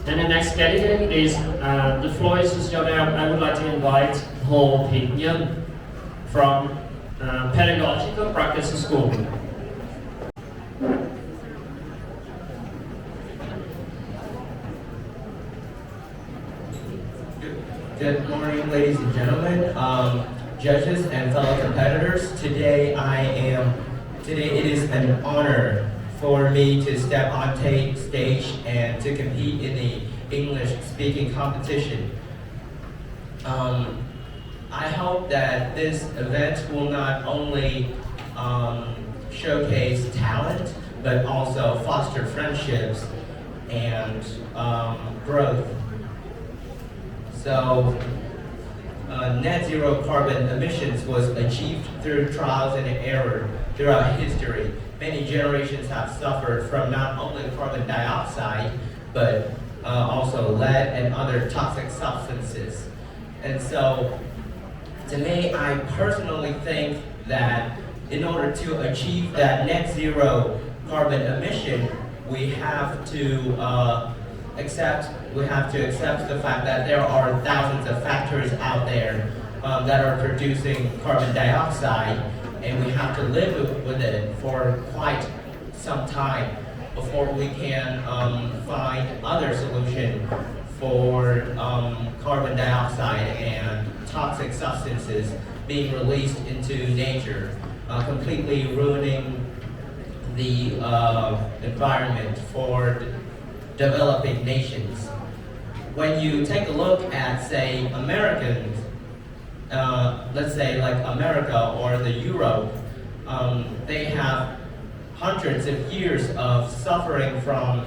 And the next candidate is, the floor is just now. I would like to invite Thiện, Nhân from Pedagogical Practice School. Good morning, ladies and gentlemen, judges and fellow competitors. Today it is an honor for me to step on stage and to compete in the English speaking competition. I hope that this event will not only showcase talent, but also foster friendships and growth. So, net zero carbon emissions was achieved through trials and error throughout history. Many generations have suffered from not only carbon dioxide, but also lead and other toxic substances. And so, to me, I personally think that in order to achieve that net zero carbon emission, we have to accept the fact that there are thousands of factories out there that are producing carbon dioxide, and we have to live with it for quite some time before we can find other solution for carbon dioxide and toxic substances being released into nature, completely ruining the environment for developing nations. When you take a look at, say, Americans, let's say like America or the Europe, they have hundreds of years of suffering from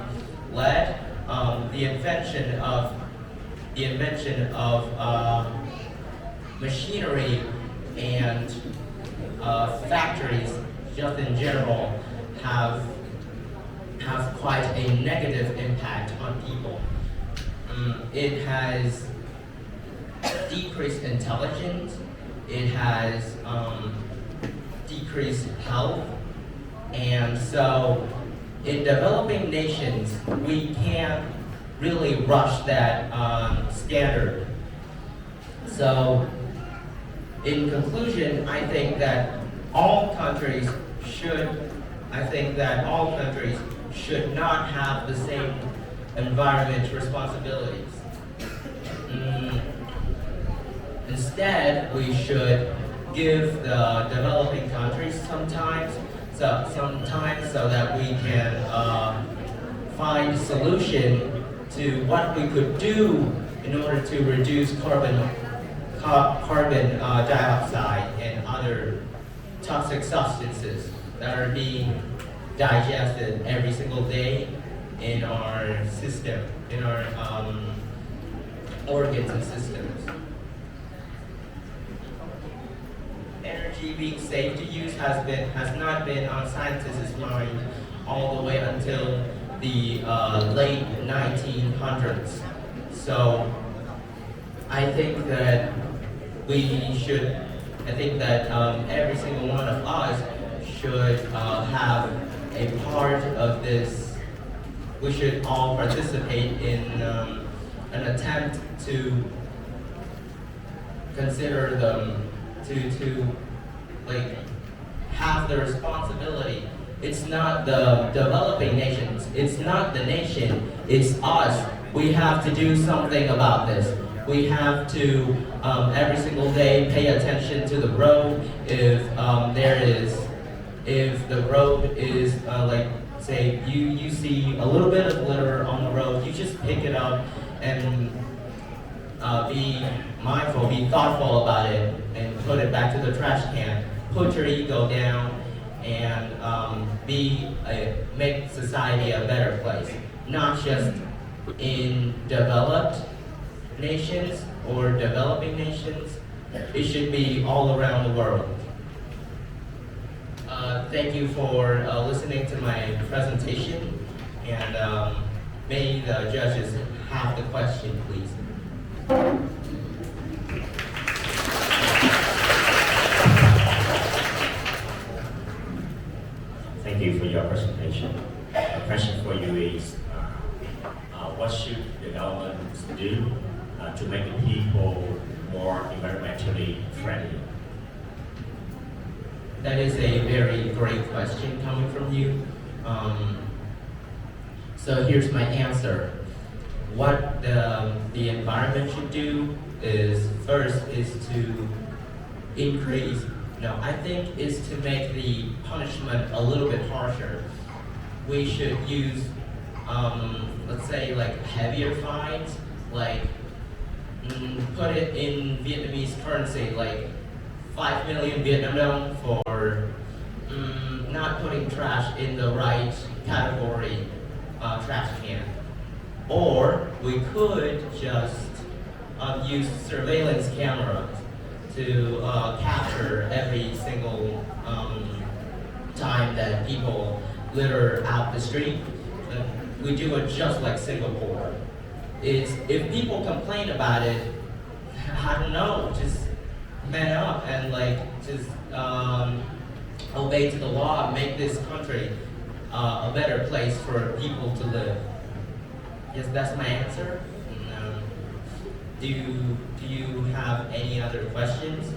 lead, the invention of machinery and factories just in general have quite a negative impact on people. It has decreased intelligence, it has decreased health, and so in developing nations, we can't really rush that standard. So in conclusion, I think that all countries should not have the same environment responsibilities. Instead, we should give the developing countries some time so that we can find solution to what we could do in order to reduce carbon dioxide and other toxic substances that are being digested every single day in our system, in our organs and systems. Energy being safe to use has not been on scientists' mind all the way until the late 1900s. So I think that every single one of us should have a part of this. We should all participate in an attempt to consider them, to like have the responsibility. It's not the developing nations, it's not the nation, it's us. We have to do something about this. We have to every single day pay attention to the road. If the road is like, say you see a little bit of litter on the road, you just pick it up and be mindful, be thoughtful about it, and put it back to the trash can. Put your ego down and make society a better place, not just in developed nations or developing nations. It should be all around the world. Thank you for listening to my presentation, and may the judges have the question, please. Thank you for your presentation. The question for you is, what should the governments do to make the people more environmentally friendly? That is a very great question coming from you. So here's my answer. What the environment should do is first is to increase. No, I think is to make the punishment a little bit harsher. We should use, let's say, like heavier fines, like put it in Vietnamese currency, like 5 million Vietnam dong for not putting trash in the right category trash can. Or we could just use surveillance cameras to capture every single time that people litter out the street. We do it just like Singapore. If people complain about it, I don't know, just man up and like just obey to the law and make this country a better place for people to live. Yes, that's my answer. Do you have any other questions?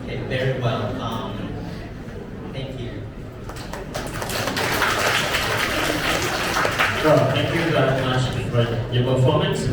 Okay, very well. Thank you. Well, thank you very much for your performance.